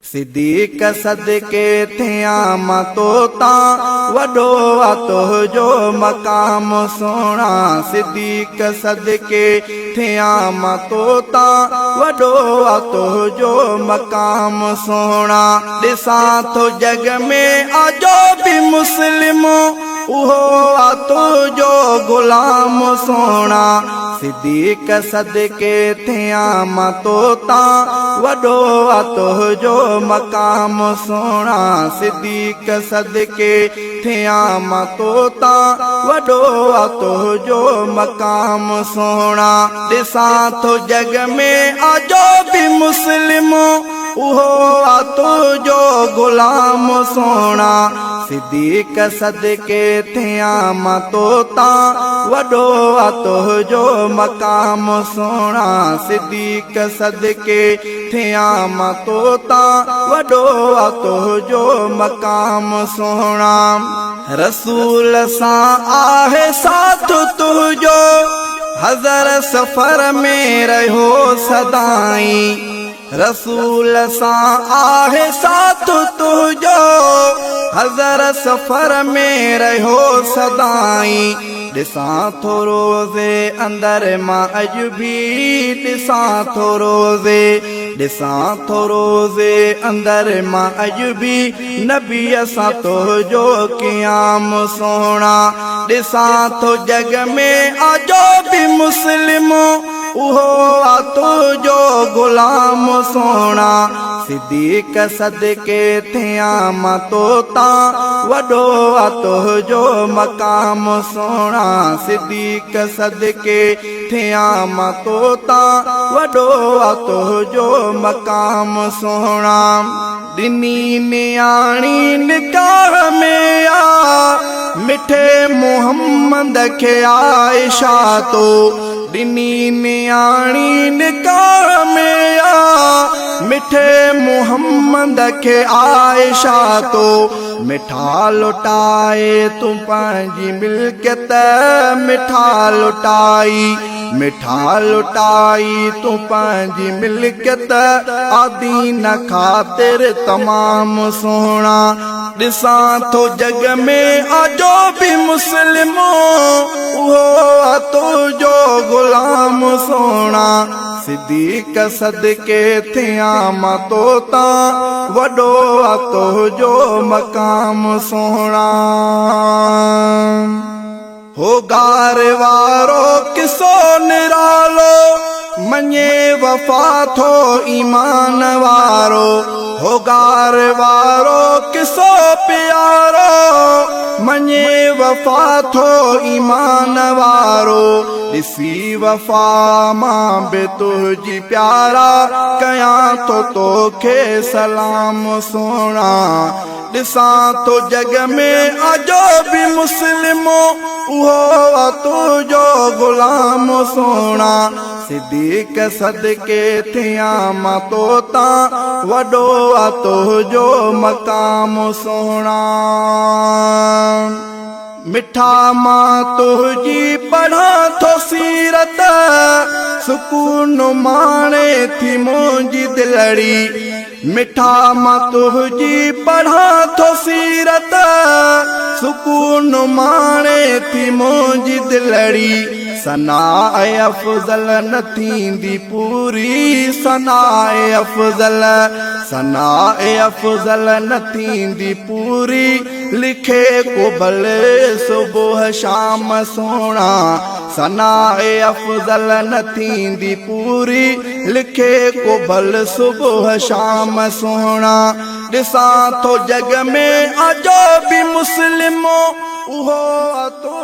सिद्दीक़ सदके थिया मतो ता वडो तो जो मकाम सोना। सिद्दीक़ सदके थिया मतो ता वडो तो जो मकाम सोना। दिसा तो जग में आजो भी मुस्लिमो उहो आतो जो गुलाम सोना। सिद्दीक़ सदके थिया मतो ता वडो तो जो मकाम सोना। सिद्दीक़ सदके थिया मतो ता वडो तो जो मकाम सोना। दिसा तो जग में आजो भी मुस्लिमो उहो आतो जो गुलाम सोना। सिद्दीक़ सदके थिया मतो ता वडो तो जो मकाम सोना। सिद्दीक़ सदके थिया मतो ता वडो तो जो मकाम सोना। रसूल सा आहे साथ तुझो हज़र सफर में रहो सदाई। रसूल सा आहे साथ तुझो हज़र सफर में रहो सदाई। दिसा थो रोज़े अंदर मां अज भी दिसा थो रोज़े। दिसा थो रोज़े अंदर मां अज भी नबी सा तो जो क़याम सोना। दिसा थो जग में आजो भी मुस्लिमो उहो आतो जो गुलाम सोना। सिद्दीक़ सदके थिया मतो ता वडो तो जो मकाम सोना। सिद्दीक़ सदके थिया मतो ता वडो तो जो मकाम सोना। दिनी नियाणी निकाह में आ मिठे मोहम्मद के आयशा तो। दिनी नियाणी निकाह में आ मिठे मोहम्मद के आयशा तो। मिठा लुटाए तू पंहिंजी मिल्कियत मिठा लुटाई। मिठा लुटाई तू पंहिंजी मिल्कियत आदि न ख़ातिर तमाम सोना। दिसा थो जग में आजो भी मुस्लिमो उहो तो जो गुलाम सोना। सिद्दीक़ सदके थिया मतो ता वडो तो जो मकाम सोना। हो गार वारो किसो निरालो मने वफा थो ईमान वारो। हो गार वारो किसो प्यारो मने वफा थो ईमान वारो। ॾिसी वफा मां बि तुझी प्यारा कयां थो तोखे सलाम सोना। दिसा तो जग में आजो भी मुस्लिमो उहो तुझो गुलाम सोना। सिद्दीक़ सदके थिया मतो ता वडो तो जो मकाम सोना। मिठा मां तुझी पढ़ा थो सीरत सुकून माणे थी मुंहिंजी दिलड़ी। मिठा मां तुझी पढ़ा थो सीरत सुकून माणे थी मुंहिंजी दिलड़ी। सनाए अफ़ज़ल न थींदी पूरी सनाए अफ़ज़ल। सनाए अफ़ज़ल न थींदी पूरी लिखे को भले सुबुह शाम सोना। सनाए अफ़ज़ल न थींदी पूरी लिखे को भल सुबुह शाम सोना। दिसा थो जग में आजो भी मुस्लिमो उहो तो